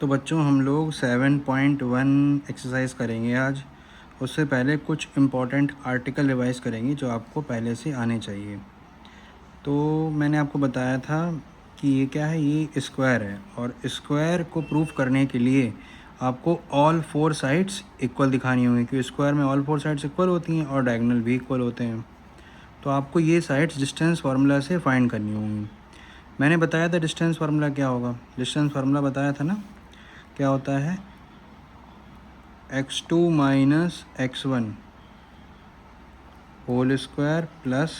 तो बच्चों हम लोग 7.1 एक्सरसाइज करेंगे आज। उससे पहले कुछ इम्पॉर्टेंट आर्टिकल रिवाइज करेंगे जो आपको पहले से आने चाहिए। तो मैंने आपको बताया था कि ये क्या है, ये स्क्वायर है और स्क्वायर को प्रूफ करने के लिए आपको ऑल फोर साइड्स इक्वल दिखानी होंगी, क्योंकि स्क्वायर में ऑल फोर साइड्स इक्वल होती हैं और डायगोनल भी इक्वल होते हैं। तो आपको ये साइड्स डिस्टेंस फार्मूला से फाइंड करनी होंगी। मैंने बताया था डिस्टेंस फार्मूला क्या होगा, डिस्टेंस फार्मूला बताया था ना, क्या होता है x2 minus x1 whole square plus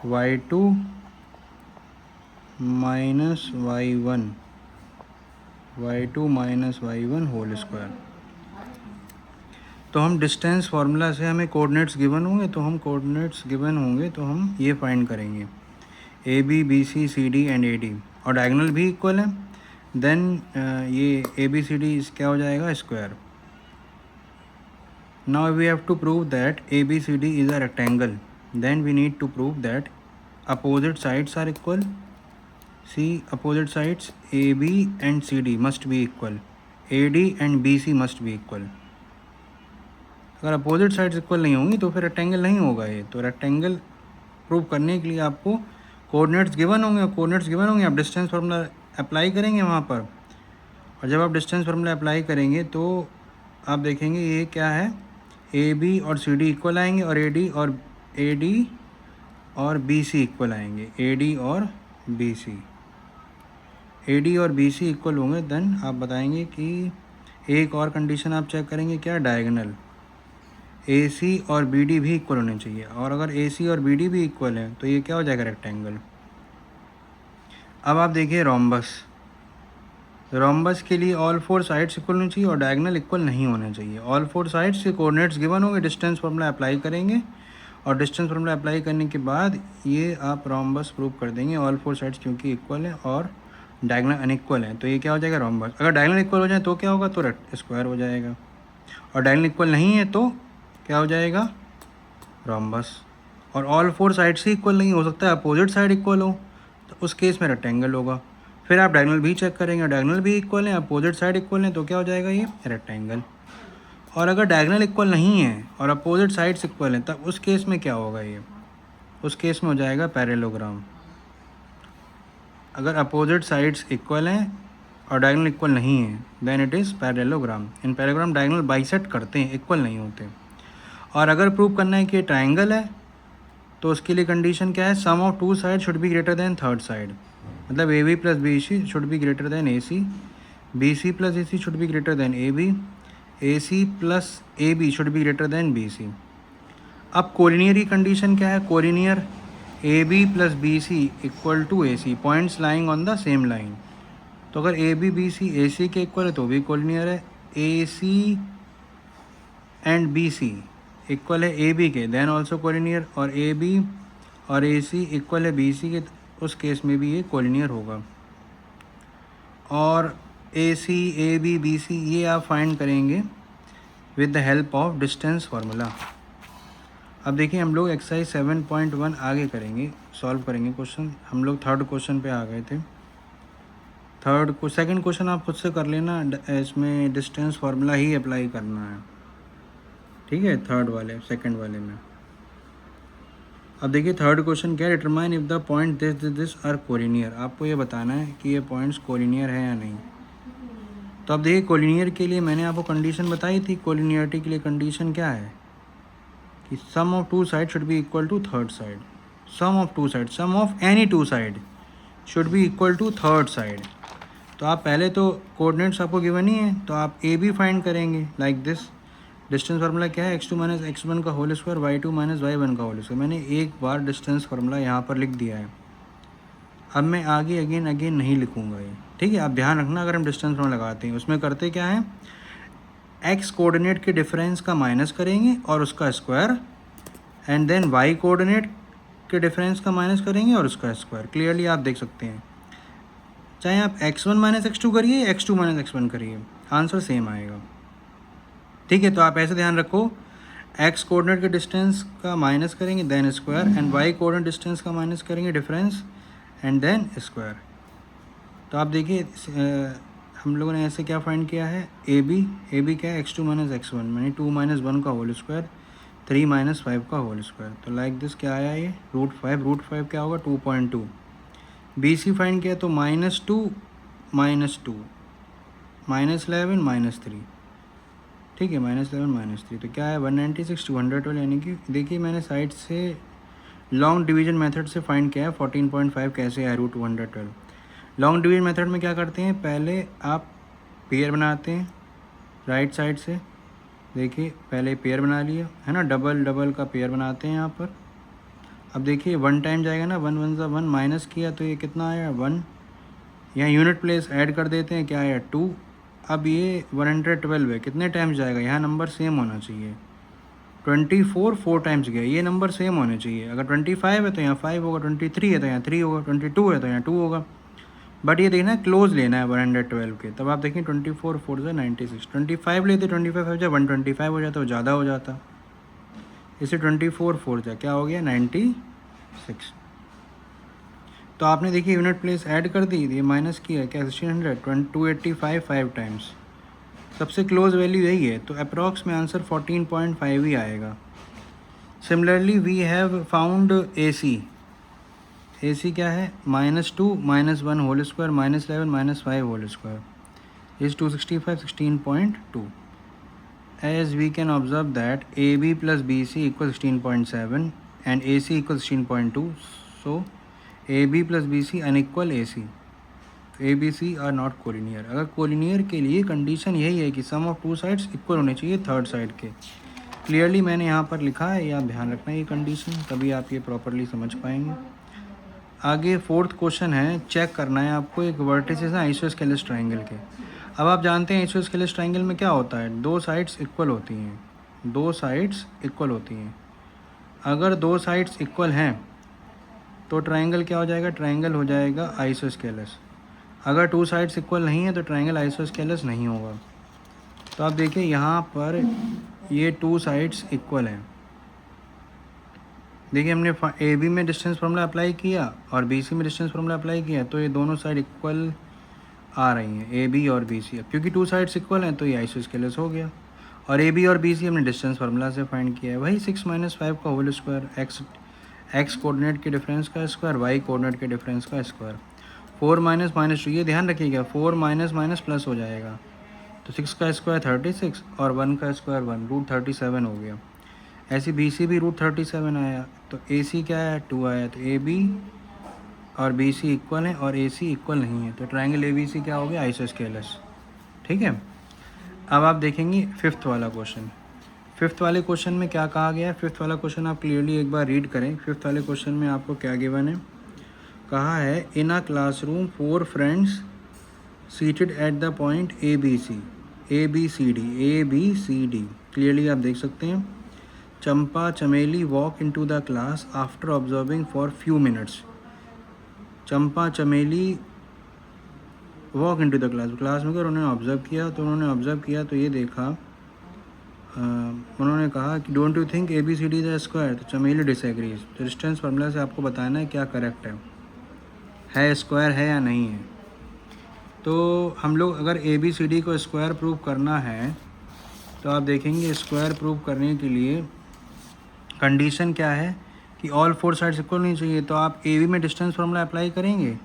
y2 minus y1 whole square. तो हम डिस्टेंस फार्मूला से हमें कोऑर्डिनेट्स गिवन होंगे, तो हम ये फाइंड करेंगे A B B C C D and A D, और डायगोनल भी इक्वल है। देन ये ए बी सी डी क्या हो जाएगा, square. Now we have to prove that ABCD is a rectangle. Then we need to prove that opposite sides are equal. See, opposite sides AB and CD must be equal. AD and BC must be equal. अगर opposite sides equal नहीं होंगी तो फिर rectangle नहीं होगा ये। तो rectangle prove करने के लिए आपको कोऑर्डिनेट्स गिवन होंगे, आप डिस्टेंस फार्मूला अप्लाई करेंगे वहाँ पर। और जब आप डिस्टेंस फार्मूला अप्लाई करेंगे तो आप देखेंगे ये क्या है, ए बी और सी डी इक्वल आएंगे और ए डी और बी सी इक्वल आएंगे। ए डी और बी सी इक्वल होंगे। देन आप बताएंगे कि एक और कंडीशन आप चेक करेंगे, क्या, डायगोनल ए सी और बी डी भी इक्वल होने चाहिए। और अगर ए सी और बी डी भी इक्वल है तो ये क्या हो जाएगा, रेक्टेंगल। अब आप देखिए रोम्बस के लिए ऑल फोर साइड्स इक्वल होनी चाहिए और डायगोनल इक्वल नहीं होना चाहिए। ऑल फोर साइड्स के कोऑर्डिनेट्स गिवन होंगे, डिस्टेंस फार्मूला अप्लाई करेंगे और डिस्टेंस फार्मूला अप्लाई करने के बाद ये आप रोम्बस प्रूव कर देंगे। ऑल फोर साइड्स क्योंकि इक्वल है और डायगोनल अनइक्वल है तो ये क्या हो जाएगा, रोम्बस। अगर डायगोनल इक्वल हो जाए तो क्या होगा, तो स्क्वायर हो जाएगा। और डायगोनल इक्वल नहीं है तो क्या हो जाएगा, रोम्बस। और ऑल फोर साइड्स ही इक्वल नहीं हो सकता, अपोजिट साइड इक्वल हो तो उस केस में रेक्टेंगल होगा। फिर आप डायगोनल भी चेक करेंगे, डायगोनल भी इक्वल है, अपोजिट साइड इक्वल है तो क्या हो जाएगा, ये रेक्टेंगल। और अगर डायगोनल इक्वल नहीं है और अपोजिट साइड्स इक्वल हैं तब उस केस में क्या होगा, ये उस केस में हो जाएगा पैरेललोग्राम। अगर अपोजिट साइड्स इक्वल हैं और डायगोनल इक्वल नहीं है then it is parallelogram. In parallelogram diagonal bisect करते हैं, इक्वल नहीं होते। और अगर प्रूव करना है कि ट्राइंगल है तो उसके लिए कंडीशन क्या है, sum of two side should be greater than third side. मतलब a b plus b c should be greater than a c, b c plus a c should be greater than a c plus a b should be greater than b c. अब collinear की condition क्या है, collinear a b plus b c equal to a c, points lying on the same line. तो अगर ए B B सी ए सी के equal है तो भी कोलिनियर है। ए सी एंड बी सी इक्वल है ए बी के, देन ऑल्सो कोलिनियर। और ए बी और ए सी इक्वल है बी सी के, उस केस में भी ये कोलिनियर होगा। और ए सी ए बी बी सी ये आप फाइंड करेंगे with the help of distance formula. अब देखिए हम लोग एक्सरसाइज 7.1 आगे करेंगे, सॉल्व करेंगे क्वेश्चन। हम लोग थर्ड क्वेश्चन पे आ गए थे। सेकंड क्वेश्चन आप खुद से कर लेना, इसमें डिस्टेंस फार्मूला ही अप्लाई करना है, ठीक है, सेकंड वाले में। अब देखिए थर्ड क्वेश्चन क्या है, determine if the point this are collinear. आपको ये बताना है कि ये पॉइंट्स कोलिनियर है या नहीं। तो अब देखिए कोलिनियर के लिए मैंने आपको कंडीशन बताई थी। कोलिनियरिटी के लिए कंडीशन क्या है कि sum of two side should be equal to third side. Sum of any two side should be equal to third side. तो आप पहले तो कोऑर्डिनेट्स आपको गिवन ही है तो आप ए बी फाइंड करेंगे लाइक दिस। डिस्टेंस फार्मूला क्या है, x2 माइनस x1 का whole square, y2 minus y1 का होल स्क्वायर। मैंने एक बार डिस्टेंस फार्मूला यहाँ पर लिख दिया है, अब मैं आगे अगेन नहीं लिखूँगा ये, ठीक है। आप ध्यान रखना, अगर हम डिस्टेंस फार्मूला लगाते हैं उसमें करते क्या है, x कोऑर्डिनेट के डिफरेंस का माइनस करेंगे और उसका square, and then y coordinate के डिफरेंस का माइनस करेंगे और उसका स्क्वायर। क्लियरली आप देख सकते हैं, चाहे आप x1 माइनस x2 करिए, x2 माइनस x1 करिए, आंसर सेम आएगा, ठीक है। तो आप ऐसे ध्यान रखो, x कोऑर्डिनेट के डिस्टेंस का माइनस करेंगे then square, and y coordinate distance का माइनस करेंगे डिफरेंस एंड देन स्क्वायर। तो आप देखिए हम लोगों ने ऐसे क्या फाइंड किया है, ए बी क्या है, x2 माइनस x1 यानी 2 माइनस 1 का होल स्क्वायर 3 माइनस 5 का होल स्क्वायर। तो लाइक दिस क्या आया ये रूट फाइव क्या होगा 2.2। बी सी फाइंड किया तो -2 -2 -11 -3, ठीक है, -11 -3 तो क्या है 196 212 यानी कि देखिए मैंने साइड से लॉन्ग डिवीजन मेथड से फाइंड किया है 14.5 कैसे है √212। लॉन्ग डिवीजन मेथड में क्या करते हैं, पहले आप पेयर बनाते हैं राइट साइड से, देखिए पहले पेयर बना लिया है ना, डबल डबल का पेयर बनाते हैं यहाँ पर। अब देखिए 1 टाइम जाएगा ना, 1 1 1 माइनस किया तो ये कितना आया 1, यहाँ यूनिट प्लेस ऐड कर देते हैं, क्या आया 2। अब ये 112 है, कितने टाइम्स जाएगा, यहाँ नंबर सेम होना चाहिए, 24 4 टाइम्स गया, ये नंबर सेम होने चाहिए। अगर 25 है तो यहाँ 5 होगा, 23 है तो यहाँ 3 होगा, 22 है तो यहाँ 2 होगा। बट ये देखना क्लोज लेना है 112 के, तब आप देखें 24 4 से 96, 25 लेते 25 हो जाए 125 हो जाता, वो ज़्यादा हो जाता, इसे 24 4 जा क्या हो गया 96। तो आपने देखिए यूनिट प्लेस ऐड कर दी, ये माइनस किया क्या 1600 285 5 टाइम्स, सबसे क्लोज वैल्यू यही है, तो अप्रॉक्स में आंसर 14.5 ही आएगा। Similarly we have found a c क्या है -2 -1 whole square -11 -5 whole square is 265 16.2। As we can observe that AB plus BC equals 16.7 and AC equals 16.2, so AB plus BC unequal AC, ABC are not collinear। अगर collinear के लिए condition यही है कि sum of two sides equal होने चाहिए third side के। Clearly मैंने यहाँ पर लिखा है, या ध्यान रखना ये कंडीशन, तभी आप ये प्रॉपरली समझ पाएंगे। आगे फोर्थ क्वेश्चन है, चेक करना है आपको एक वर्टिसेस हैं आइसोस्केलेस ट्राइंगल के। अब आप जानते हैं आइसोस्केलेस ट्राइंगल में क्या होता है, दो साइड्स इक्वल होती हैं, दो साइड्स इक्वल होती हैं। अगर दो साइड्स इक्वल हैं तो ट्राइंगल क्या हो जाएगा, ट्राइंगल हो जाएगा आइसोस्केलेस। अगर टू साइड्स इक्वल नहीं है तो ट्राइंगल आइसोस्केलेस नहीं होगा। तो आप देखिए यहाँ पर ये टू साइड्स इक्वल हैं, देखिए हमने ए बी में डिस्टेंस फार्मूला अप्लाई किया और बी सी में डिस्टेंस फार्मूला अप्लाई किया, तो ये दोनों साइड इक्वल आ रही हैं, ए बी और बी सी। अब क्योंकि टू साइड्स इक्वल हैं तो ये आइसोस्केलेस हो गया। और ए बी और बी सी हमने डिस्टेंस फार्मूला से फाइंड किया है, वही 6 - 5 का होल स्क्वायर, एक्स कोऑर्डिनेट के डिफरेंस का स्क्वायर, वाई कोऑर्डिनेट के डिफरेंस का स्क्वायर। 4 - -2, ये ध्यान रखिएगा 4 - प्लस हो जाएगा, तो 6 का स्क्वायर 36 और 1 का स्क्वायर 1 √37 हो गया। ऐसे बी सी भी √37 आया, तो ए सी क्या है 2 आया, तो ए बी और बी सी इक्वल हैं और ए सी इक्वल नहीं है, तो ट्राइंगल ए बी सी क्या हो गया आइसोस्केलेस। ठीक है, अब आप देखेंगे फिफ्थ वाला क्वेश्चन। फिफ्थ वाले क्वेश्चन में क्या कहा गया है, फिफ्थ वाला क्वेश्चन आप क्लियरली एक बार रीड करें। फिफ्थ वाले क्वेश्चन में आपको क्या गिवन है, कहा है in a classroom 4 friends seated at the point a B C d. Clearly आप देख सकते हैं, Champa Chameli walk into the class after observing for few minutes. Champa Chameli walk into the class में अगर उन्होंने ऑब्जर्व किया तो ये देखा, उन्होंने कहा कि don't you think A B C D is a square, तो चमेली डिसएग्रीज। तो डिस्टेंस फार्मूला से आपको बताना है क्या करेक्ट है स्क्वायर है या नहीं है। तो हम लोग अगर ए बी सी डी को स्क्वायर प्रूव करना है तो आप देखेंगे स्क्वायर प्रूव करने के लिए कंडीशन क्या है कि ऑल 4 साइड्स इक्वल नहीं चाहिए। तो आप ए बी में डिस्टेंस फार्मूला अप्लाई करेंगे,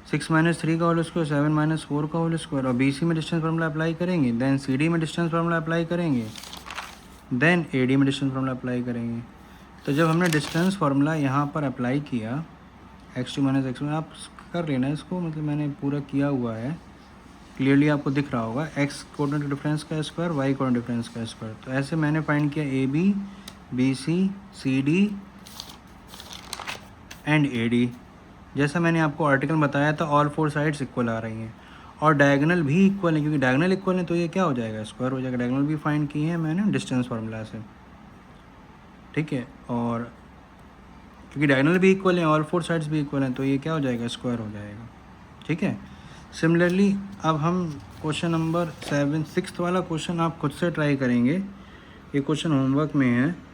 6 - 3 का होल स्क्वायर 7 - 4 का होल स्क्वायर, और बी सी में डिस्टेंस फार्मूला अप्लाई करेंगे, देन सी डी में डिस्टेंस फार्मूला अप्लाई करेंगे, देन ए डी में डिस्टेंस फार्मूला अप्लाई करेंगे। तो जब हमने डिस्टेंस फार्मूला यहाँ पर अप्लाई किया x2 - x1, आप कर लेना इसको, मतलब मैंने पूरा किया हुआ है, क्लियरली आपको दिख रहा होगा, x कोऑर्डिनेट डिफरेंस का स्क्वायर, y कोऑर्डिनेट डिफरेंस का स्क्वायर। तो ऐसे मैंने फाइंड किया A B B C D and A D. जैसा मैंने आपको आर्टिकल बताया था ऑल 4 साइड्स इक्वल आ रही हैं और डायगोनल भी इक्वल है, क्योंकि डायगोनल इक्वल है तो ये क्या हो जाएगा स्क्वायर हो जाएगा। डायगोनल भी फाइंड किए हैं मैंने डिस्टेंस फार्मूला से, ठीक है, और क्योंकि डायगोनल भी इक्वल है ऑल 4 साइड्स भी इक्वल हैं तो ये क्या हो जाएगा स्क्वायर हो जाएगा। ठीक है, सिमिलरली अब हम क्वेश्चन नंबर 6 वाला क्वेश्चन आप खुद से ट्राई करेंगे, ये क्वेश्चन होमवर्क में है।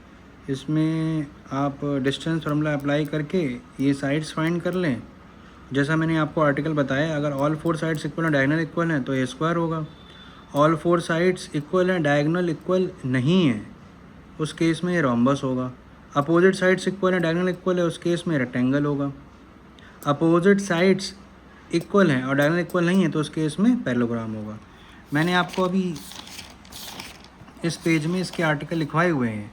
इसमें आप डिस्टेंस फार्मूला अप्लाई करके ये साइड्स फाइंड कर लें जैसा मैंने आपको आर्टिकल बताया, अगर ऑल फोर साइड्स इक्वल हैं, डायगोनल इक्वल हैं, तो ए स्क्वायर होगा। ऑल फोर साइड्स इक्वल हैं, डायगोनल इक्वल नहीं है, उस केस में ये रोम्बस होगा। अपोजिट साइड्स इक्वल हैं, डायगोनल इक्वल है, उस केस में रेक्टेंगल होगा। अपोजिट साइड्स इक्वल हैं और डायगोनल इक्वल नहीं है, तो उस केस में पैरेललोग्राम होगा। मैंने आपको अभी इस पेज में इसके आर्टिकल लिखवाए हुए हैं,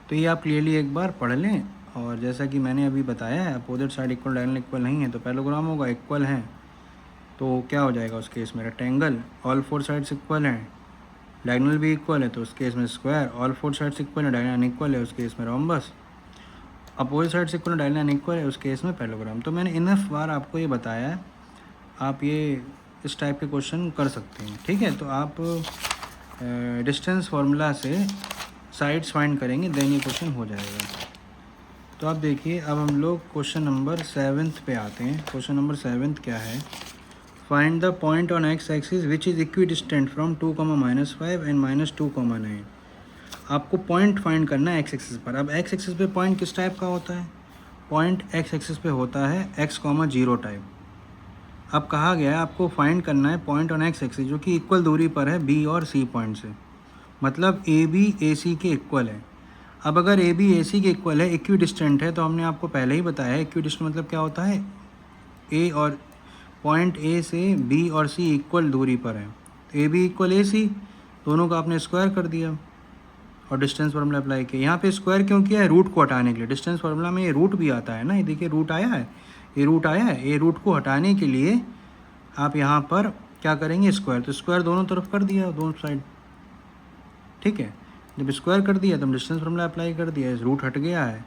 तो ये आप क्लियरली एक बार पढ़ लें। और जैसा कि मैंने अभी बताया है, opposite side equal diagonal equal नहीं है तो पैरेललोग्राम होगा, इक्वल हैं तो क्या हो जाएगा उस केस में rectangle. All four sides equal हैं, डायगोनल भी इक्वल है, तो उस केस में square. All four sides equal है, डायगोनल अनइक्वल है, उस केस में रोम्बस। अपोजिट साइड्स इक्वल है, डायगोनल अनइक्वल है, उस केस में पैरेललोग्राम। तो मैंने इनफ बार आपको ये बताया है, आप ये इस टाइप के क्वेश्चन कर सकते हैं। ठीक है, तो आप डिस्टेंस फार्मूला से साइड्स फाइंड करेंगे, देन ये क्वेश्चन हो जाएगा। तो आप देखिए, अब हम लोग क्वेश्चन नंबर 7 पे आते हैं। क्वेश्चन नंबर 7 क्या है? Find the point on x axis which is equi distant from 2, -5 and -2, 9। आपको पॉइंट फाइंड करना है एक्स एक्सिस पर। अब एक्स एक्सिस पे पॉइंट किस टाइप का होता है? पॉइंट एक्स एक्सिस पे होता है x, 0 टाइप। अब कहा गया है आपको फाइंड करना है पॉइंट ऑन एक्स एक्सिस जो कि इक्वल दूरी पर है बी और सी पॉइंट से, मतलब ए बी ए सी के इक्वल है। अब अगर ए बी ए सी के इक्वल है, इक्वी डिस्टेंट है, तो हमने आपको पहले ही बताया है इक्वी डिस्टेंट मतलब क्या होता है, ए और पॉइंट ए से बी और सी इक्वल दूरी पर है। तो ए बी इक्वल ए सी, दोनों का आपने स्क्वायर कर दिया और डिस्टेंस फार्मूला अप्लाई किया। यहाँ पे स्क्वायर क्यों किया है? रूट को हटाने के लिए। डिस्टेंस फार्मूला में ये रूट भी आता है ना, ये देखिए रूट आया है, ये रूट आया है, ये रूट को हटाने के लिए आप यहाँ पर क्या करेंगे? स्क्वायर। तो स्क्वायर दोनों तरफ कर दिया, दोनों साइड। ठीक है, जब स्क्वायर कर दिया तो हम डिस्टेंस फार्मूला अप्लाई कर दिया, रूट हट गया है,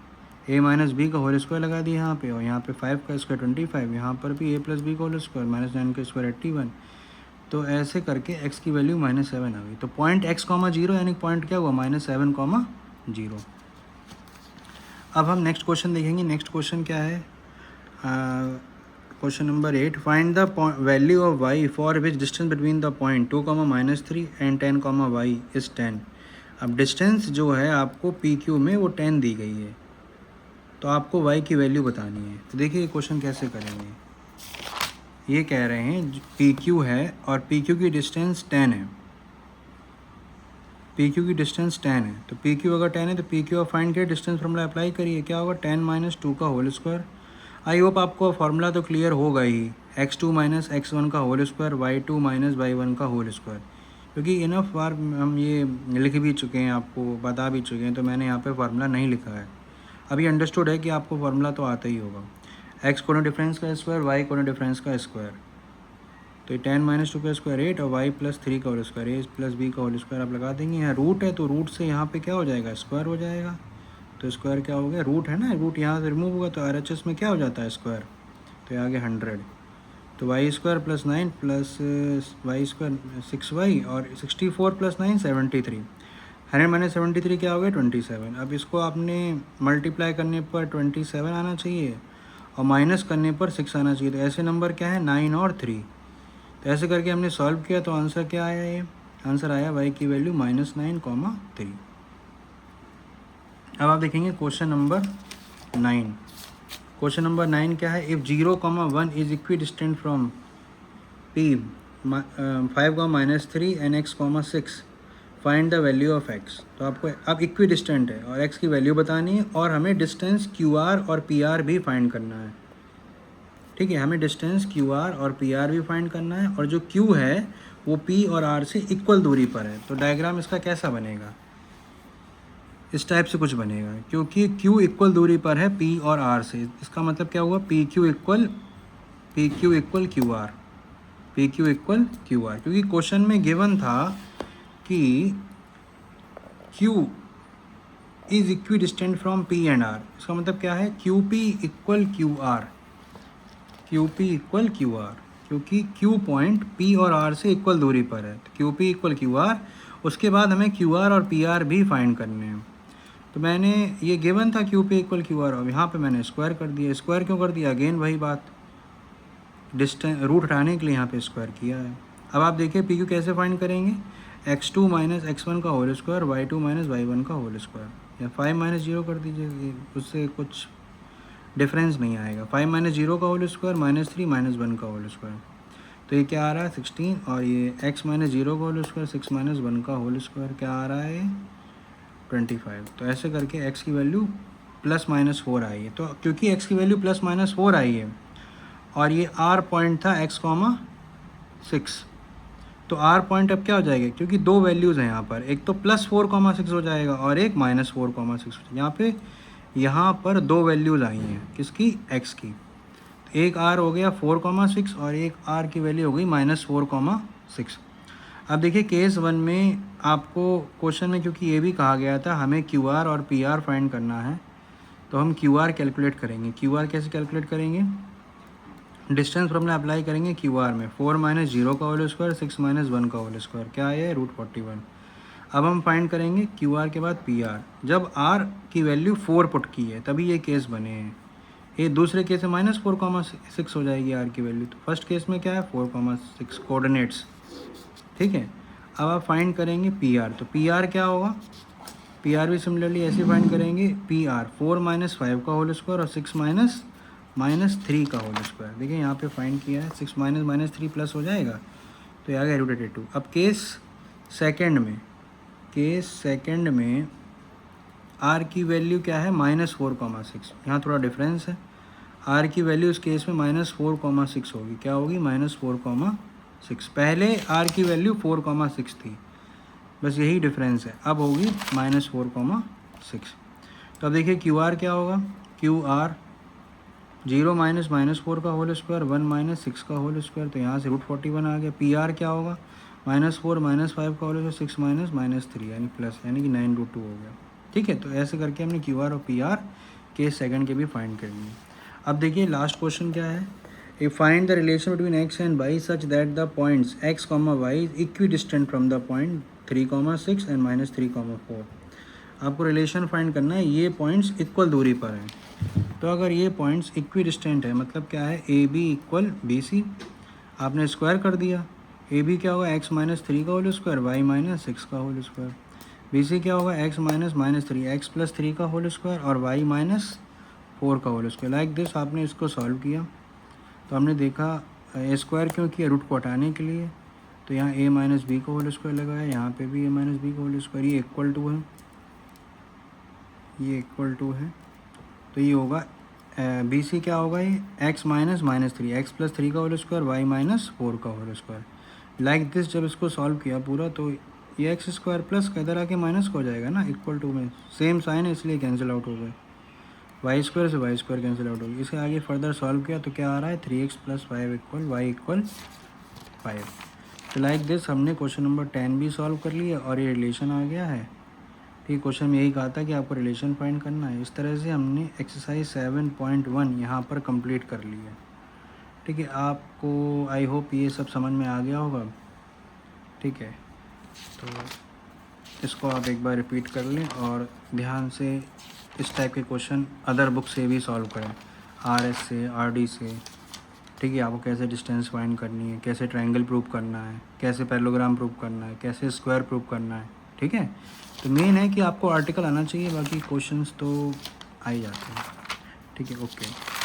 a माइनस बी का होल स्क्वायर लगा दिया यहाँ पे, और यहाँ पे 5 का स्क्वायर 25, यहाँ पर भी a प्लस बी का होल स्क्वायर, -9 का स्क्वायर 81। तो ऐसे करके x की वैल्यू -7 आ गई। तो पॉइंट x, 0 यानी पॉइंट क्या हुआ? -7, 0। अब हम नेक्स्ट क्वेश्चन देखेंगे। नेक्स्ट क्वेश्चन क्या है? Question number 8, find the value of y for which distance between the point 2, -3 and 10, y is 10। अब डिस्टेंस जो है आपको पी क्यू में वो 10 दी गई है, तो आपको y की वैल्यू बतानी है। तो देखिए क्वेश्चन कैसे करेंगे। ये कह रहे हैं पी क्यू है और पी क्यू की डिस्टेंस 10 है, पी क्यू की डिस्टेंस 10 है। तो पी क्यू अगर 10 है तो पी क्यू आप फाइंड करिए, डिस्टेंस फार्मूला अप्लाई करिए, क्या होगा? 10 - 2 का होल स्क्वायर। आई होप आपको फार्मूला तो क्लियर होगा ही, x2 - x1 का होल स्क्वायर, y2 - y1 का होल स्क्वायर। क्योंकि इनफ बार हम ये लिख भी चुके हैं, आपको बता भी चुके हैं, तो मैंने यहाँ पे फार्मूला नहीं लिखा है। अभी अंडरस्टूड है कि आपको फार्मूला तो आता ही होगा। x कोना डिफरेंस का स्क्वायर, y कोना डिफरेंस का स्क्वायर, तो 10 - 2 का स्क्वायर 8 और y + 3 का होल स्क्वायर, a + b का होल स्क्वायर आप लगा देंगे। यहाँ रूट है तो रूट से यहाँ पे क्या हो जाएगा? स्क्वायर हो जाएगा। तो स्क्वायर क्या हो गया? रूट है ना, रूट यहाँ से रिमूव होगा तो RHS में क्या हो जाता है? स्क्वायर। तो ये आ गया 100। तो y² + 9 + y² 6y और 64 + 9 73। 100 - 73 क्या हो गया? 27। अब इसको आपने मल्टीप्लाई करने पर 27 आना चाहिए और माइनस करने पर 6 आना चाहिए। तो ऐसे नंबर क्या है? 9 और 3। तो ऐसे करके हमने सॉल्व किया तो आंसर क्या आया? ये आंसर आया y की वैल्यू -9, 3। अब आप देखेंगे क्वेश्चन नंबर 9। क्वेश्चन नंबर 9 क्या है? If 0, 1 is equidistant from p 5, -3 and x, 6, find the value of x। तो आपको अब इक्वी डिस्टेंट है और x की वैल्यू बतानी है और हमें डिस्टेंस QR और PR भी फाइंड करना है। ठीक है, हमें डिस्टेंस QR और PR भी फाइंड करना है, और जो Q है वो P और R से इक्वल दूरी पर है। तो डायग्राम इसका कैसा बनेगा? इस टाइप से कुछ बनेगा, क्योंकि Q इक्वल दूरी पर है P और R से। इसका मतलब क्या हुआ? PQ equal QR, PQ equal QR। क्योंकि क्वेश्चन में गिवन था कि Q is equi distant from P and R। इसका मतलब क्या है? QP equal QR, QP equal QR, क्योंकि Q पॉइंट P और R से इक्वल दूरी पर है। तो QP इक्वल QR। उसके बाद हमें QR और PR भी फाइंड करने हैं। तो मैंने ये गिवन था QP इक्वल QR, और यहाँ पे मैंने स्क्वायर कर दिया। स्क्वायर क्यों कर दिया? अगेन वही बात, डिस्टेंस रूट हटाने के लिए यहाँ पे स्क्वायर किया है। अब आप देखिए PQ कैसे फाइंड करेंगे? x2 - x1 का होल स्क्वायर, y2 - y1 का होल स्क्वायर, या 5 - 0 कर दीजिए, उससे कुछ डिफरेंस नहीं आएगा। 5 माइनस 0 का होल स्क्वायर माइनस 3 माइनस 1 का होल स्क्वायर, तो ये क्या आ रहा है 16, और ये x माइनस 0 का होल स्क्वायर 6 माइनस 1 का होल स्क्वायर क्या आ रहा है 25। तो ऐसे करके x की वैल्यू प्लस माइनस 4 आई है। तो क्योंकि x की वैल्यू प्लस माइनस 4 आई है और ये r पॉइंट था x, 6, तो r पॉइंट अब क्या हो जाएगा, क्योंकि दो वैल्यूज़ हैं यहाँ पर, एक तो +4,6 हो जाएगा और एक -4,6 हो जाएगा। यहाँ पर दो वैल्यूज़ आई हैं किसकी, x की, तो एक r हो गया 4,6 और एक r की वैल्यू हो गई -4,6। अब देखिए केस 1 में आपको क्वेश्चन में क्योंकि ये भी कहा गया था हमें QR और PR फाइंड करना है, तो हम QR कैलकुलेट करेंगे। QR कैसे कैलकुलेट करेंगे, डिस्टेंस फॉर्मूला अप्लाई करेंगे QR में, 4 माइनस 0 का होल स्क्वायर 6 माइनस 1 का होल स्क्वायर क्या है √41। अब हम फाइंड करेंगे QR के बाद PR। जब R की वैल्यू 4 पुट की है तभी ये केस बने हैं। ये दूसरे केस में -4,6 हो जाएगी R की वैल्यू, तो फर्स्ट केस में क्या है 4,6 कोऑर्डिनेट्स, ठीक है। अब आप फाइंड करेंगे PR, तो PR क्या होगा, PR भी सिमिलरली ऐसे फाइंड करेंगे, PR 4 माइनस 5 का होल स्क्वायर और 6 -3 का होल स्क्वायर। देखिए यहाँ पे फाइंड किया है, 6 माइनस 3 प्लस हो जाएगा तो ये आ गया √2। अब केस सेकंड में R की वैल्यू क्या है -4,6, यहाँ थोड़ा डिफरेंस है। R की वैल्यू इस केस में -4,6 होगी, क्या होगी -4,6। पहले R की वैल्यू 4,6 थी, बस यही डिफरेंस है, अब होगी -4,6। तो अब देखिए QR क्या होगा, QR 0 माइनस -4 का होल स्क्वायर 1 माइनस 6 का होल स्क्वायर, तो यहाँ से √41 आ गया। PR क्या होगा -4 -5 का होल स्क्वायर 6 माइनस 3 यानी प्लस, यानी कि 9√2 हो गया, ठीक है। तो ऐसे करके हमने QR और PR केस सेकंड के भी फाइंड कर लिए। अब देखिए लास्ट क्वेश्चन क्या है, a find the relation between x and y such that the points x, y is equidistant from the point 3,6 and -3,4। आपको रिलेशन फाइंड करना है, ये पॉइंट्स इक्वल दूरी पर हैं। तो अगर ये पॉइंट्स इक्वी डिस्टेंट है मतलब क्या है, AB इक्वल BC, आपने स्क्वायर कर दिया। AB क्या होगा x माइनस 3 का होल स्क्वायर y माइनस 6 का होल स्क्वायर, BC क्या होगा x माइनस -3 x प्लस 3 का होल स्क्वायर और y माइनस 4 का होल स्क्वायर। लाइक दिस आपने इसको सॉल्व किया तो हमने देखा स्क्वायर क्यों किया, रूट को हटाने के लिए, तो यहाँ a माइनस बी का होल स्क्वायर लगाया, यहाँ पे भी a माइनस बी का होल स्क्वायर, ये इक्वल टू है, ये इक्वल टू है, तो ये होगा BC क्या होगा, ये x माइनस -3 x प्लस 3 का होल स्क्वायर y माइनस 4 का होल स्क्वायर। लाइक दिस जब इसको सॉल्व किया पूरा तो ये एक्स स्क्वायर प्लस का इधर आके माइनस हो जाएगा ना, इक्वल टू में सेम साइन है इसलिए कैंसिल आउट हो गए, वाई स्क्वायर से वाई स्क्वायर कैंसिल आउट हो गई। इसे आगे फर्दर सॉल्व किया तो क्या आ रहा है 3x plus 5 equal Y equal 5। तो लाइक दिस हमने क्वेश्चन नंबर 10 भी सॉल्व कर लिया और ये रिलेशन आ गया है, ठीक। क्वेश्चन में यही कहा था कि आपको रिलेशन फाइंड करना है। इस तरह से हमने एक्सरसाइज 7.1 यहाँ पर कंप्लीट कर लिया, ठीक है। आपको आई होप ये सब समझ में आ गया होगा, ठीक है। तो इसको आप एक बार रिपीट कर लें और ध्यान से इस टाइप के क्वेश्चन अदर बुक से भी सॉल्व करें, RS से, RD से, ठीक है। आपको कैसे डिस्टेंस फाइंड करनी है, कैसे ट्रायंगल प्रूव करना है, कैसे पैरेललोग्राम प्रूव करना है, कैसे स्क्वायर प्रूव करना है, ठीक है। तो मेन है कि आपको आर्टिकल आना चाहिए, बाकी क्वेश्चंस तो आ ही जाते हैं, ठीक है। ओके।